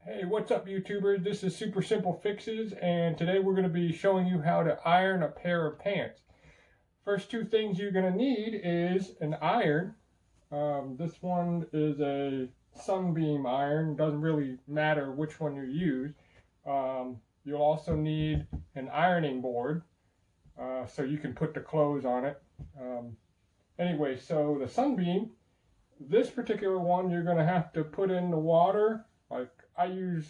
Hey, what's up YouTubers? This is Super Simple Fixes, and today we're going to be showing you how to iron a pair of pants. First two things you're going to need is an iron. This one is a sunbeam iron. Doesn't really matter which one you use. You'll also need an ironing board so you can put the clothes on it. Anyway, so the sunbeam, this particular one you're going to have to put in the water. Like I use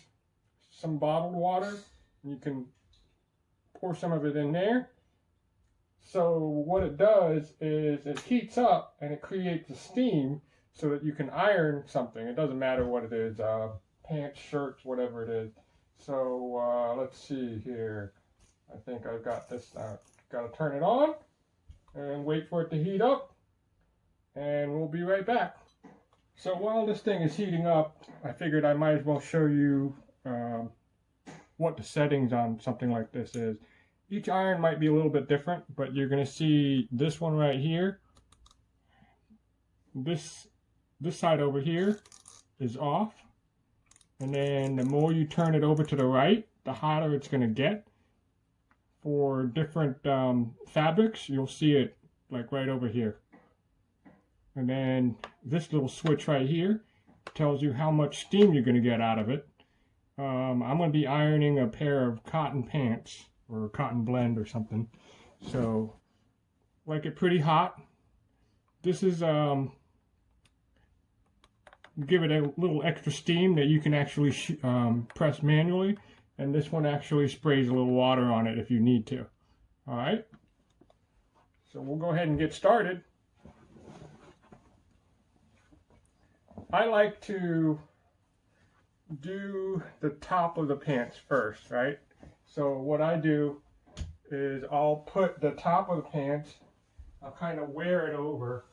some bottled water. You can pour some of it in there. So what it does is it heats up and it creates a steam so that you can iron something. It doesn't matter what it is, pants, shirts, whatever it is. So let's see here. I think I've got this. Got to turn it on and wait for it to heat up, and we'll be right back. So while this thing is heating up, I figured I might as well show you what the settings on something like this is. Each iron might be a little bit different, but you're going to see this one right here. This side over here is off. And then the more you turn it over to the right, the hotter it's going to get. For different fabrics, you'll see it like right over here. And then this little switch right here tells you how much steam you're going to get out of it. I'm going to be ironing a pair of cotton pants or a cotton blend or something. So, like it pretty hot. This is give it a little extra steam that you can actually press manually. And this one actually sprays a little water on it if you need to. All right. So we'll go ahead and get started. I like to do the top of the pants first, right? So what I do is I'll put the top of the pants, I'll kind of wear it over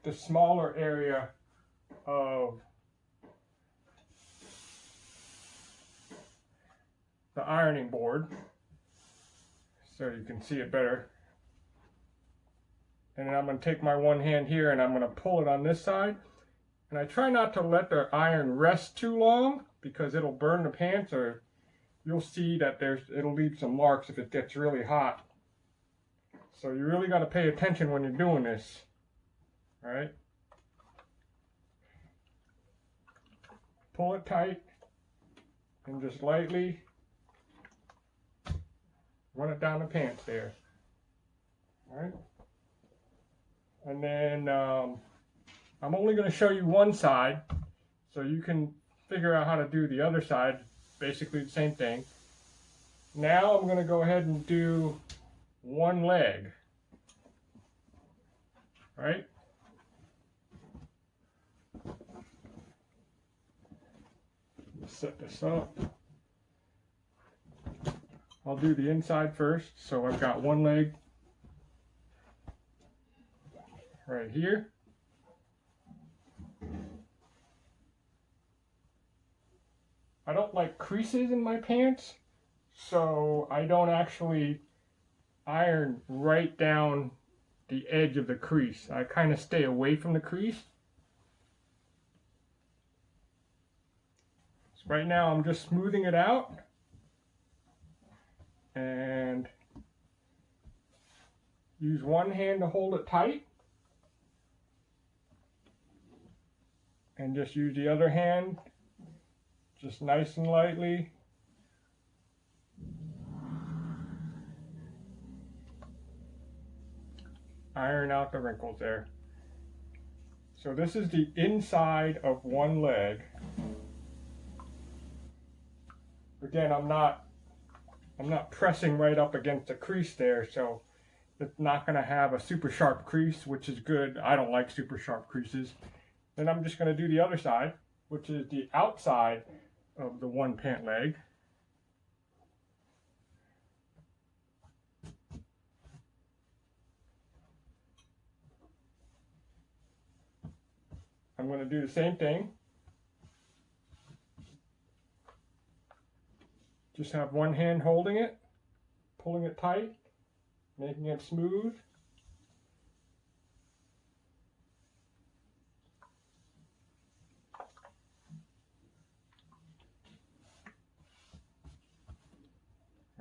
the smaller area of the ironing board so you can see it better. And then I'm going to take my one hand here and I'm going to pull it on this side. And I try not to let the iron rest too long because it'll burn the pants, or you'll see that it'll leave some marks if it gets really hot. So you really got to pay attention when you're doing this. All right? Pull it tight and just lightly run it down the pants there. All right? And then I'm only going to show you one side, so you can figure out how to do the other side. Basically the same thing. Now I'm going to go ahead and do one leg. All right? Set this up. I'll do the inside first. So I've got one leg right here. I don't like creases in my pants, so I don't actually iron right down the edge of the crease. I kind of stay away from the crease. So right now I'm just smoothing it out and use one hand to hold it tight. And just use the other hand, just nice and lightly. Iron out the wrinkles there. So this is the inside of one leg. Again, I'm not pressing right up against the crease there, so it's not going to have a super sharp crease, which is good. I don't like super sharp creases. Then I'm just going to do the other side, which is the outside of the one pant leg. I'm going to do the same thing. Just have one hand holding it, pulling it tight, making it smooth.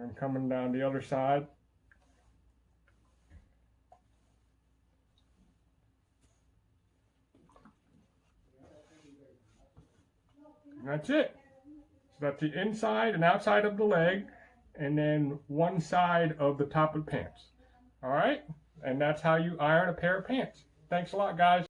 And coming down the other side. And that's it. So that's the inside and outside of the leg, and then one side of the top of the pants. All right? And that's how you iron a pair of pants. Thanks a lot, guys.